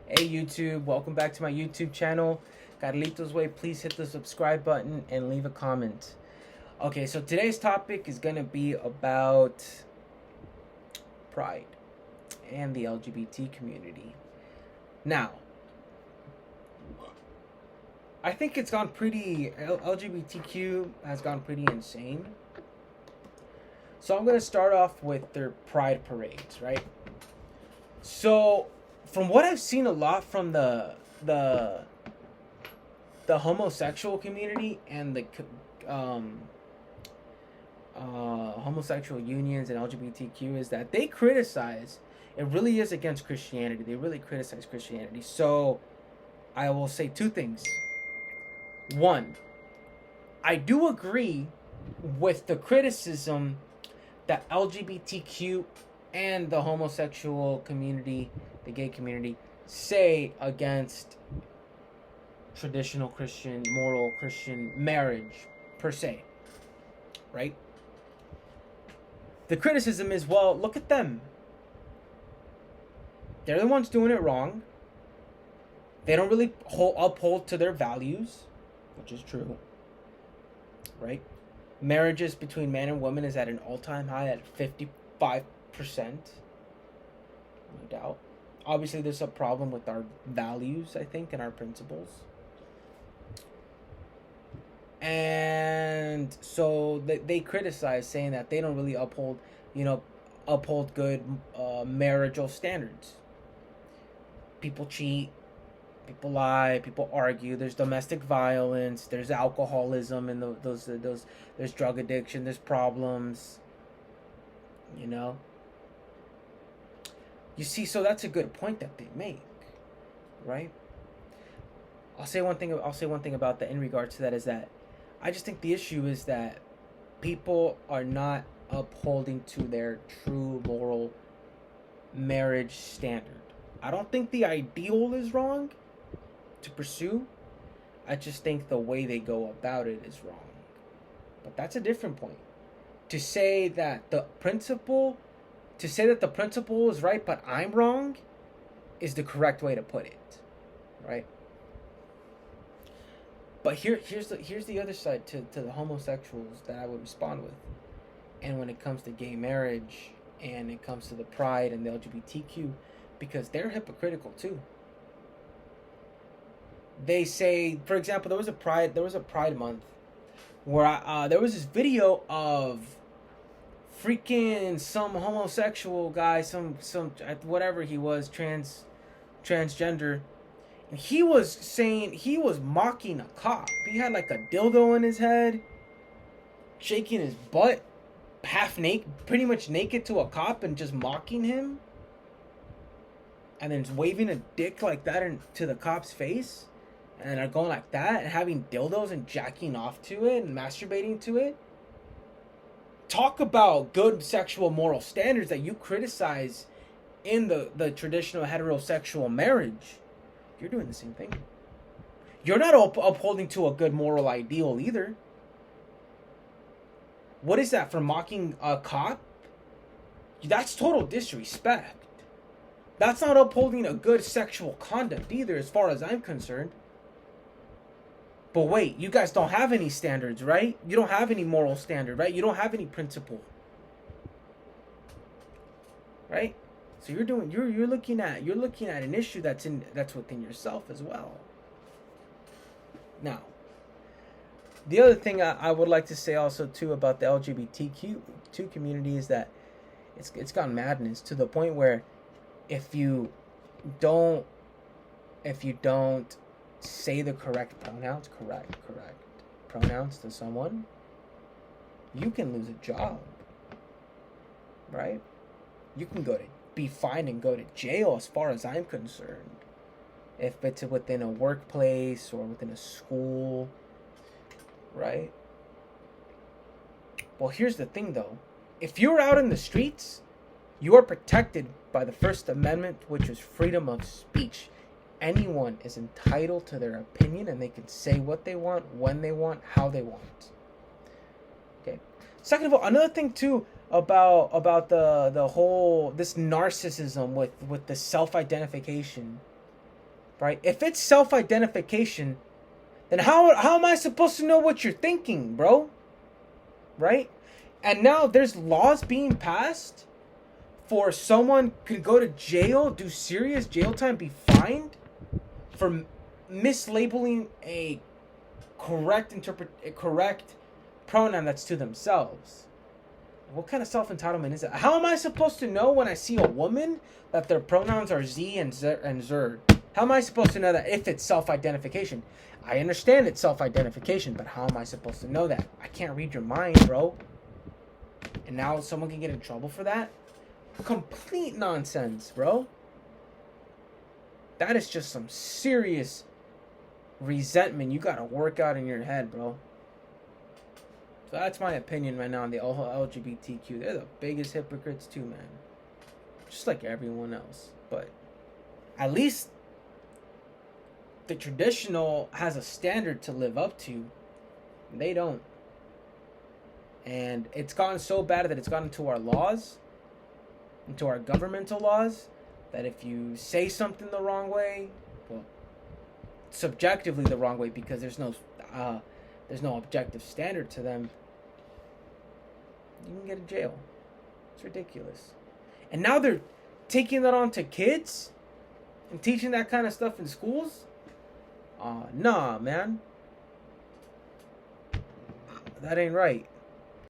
Hey YouTube, welcome back to my YouTube channel. Carlitos Way, please hit the subscribe button and leave a comment. Okay, so today's topic is gonna be about pride and the LGBT community. Now, I think it's gone pretty, LGBTQ has gone pretty insane. So I'm gonna start off with their pride parades, right? So, from what I've seen a lot from the homosexual community and the homosexual unions and LGBTQ is that they criticize. It really is against Christianity. They really criticize Christianity. So, I will say two things. One, I do agree with the criticism that LGBTQ and the homosexual community, the gay community, say against traditional Christian, moral Christian marriage, per se. Right? The criticism is, well, look at them. They're the ones doing it wrong. They don't really uphold to their values, which is true. Right? Marriages between man and woman is at an all-time high at 55%. No doubt. Obviously, there's a problem with our values, I think, and our principles. And so they criticize, saying that they don't really uphold good marital standards. People cheat, people lie, people argue. There's domestic violence. There's alcoholism, and those. There's drug addiction. There's problems. You see, so that's a good point that they make, right? I'll say one thing about that in regards to that is that I just think the issue is that people are not upholding to their true moral marriage standard. I don't think the ideal is wrong to pursue. I just think the way they go about it is wrong. But that's a different point. To say that the principle is right but I'm wrong is the correct way to put it, right? But here's the other side to the homosexuals that I would respond with. And when it comes to gay marriage and it comes to the pride and the LGBTQ, because they're hypocritical too. They say, for example, there was a pride month where there was this video of freaking some homosexual guy, some whatever he was, transgender, and he was mocking a cop. He had like a dildo in his head, shaking his butt, half naked, pretty much naked, to a cop, and just mocking him, and then waving a dick like that to the cop's face, and they're going like that, and having dildos and jacking off to it and masturbating to it. Talk about good sexual moral standards that you criticize in the traditional heterosexual marriage. You're doing the same thing. You're not upholding to a good moral ideal either. What is that, for mocking a cop? That's total disrespect. That's not upholding a good sexual conduct either, as far as I'm concerned. But wait, you guys don't have any standards, right? You don't have any moral standard, right? You don't have any principle, right? So you're looking at an issue that's within yourself as well. Now, the other thing I would like to say also too about the LGBTQ community is that it's gone madness to the point where if you don't say the correct pronouns to someone, you can lose a job, right? You can be fined and go to jail, as far as I'm concerned, if it's within a workplace or within a school, right? Well, here's the thing though. If you're out in the streets, you are protected by the First Amendment, which is freedom of speech. Anyone is entitled to their opinion, and they can say what they want, when they want, how they want. Okay. Second of all, another thing too about the whole this narcissism with the self-identification right? If it's self-identification, then how am I supposed to know what you're thinking, bro? Right? And now there's laws being passed for someone could go to jail, do serious jail time, be fined for mislabeling a correct pronoun that's to themselves. What kind of self-entitlement is that? How am I supposed to know when I see a woman that their pronouns are Z and Zer? How am I supposed to know that if it's self-identification? I understand it's self-identification, but how am I supposed to know that? I can't read your mind, bro. And now someone can get in trouble for that? Complete nonsense, bro. That is just some serious resentment you gotta work out in your head, bro. So that's my opinion right now on the LGBTQ. They're the biggest hypocrites too, man. Just like everyone else. But at least the traditional has a standard to live up to. They don't. And it's gotten so bad that it's gotten into our laws, into our governmental laws, that if you say something the wrong way, well, subjectively the wrong way, because there's no objective standard to them, you can get in jail. It's ridiculous. And now they're taking that on to kids and teaching that kind of stuff in schools. Nah, man. That ain't right.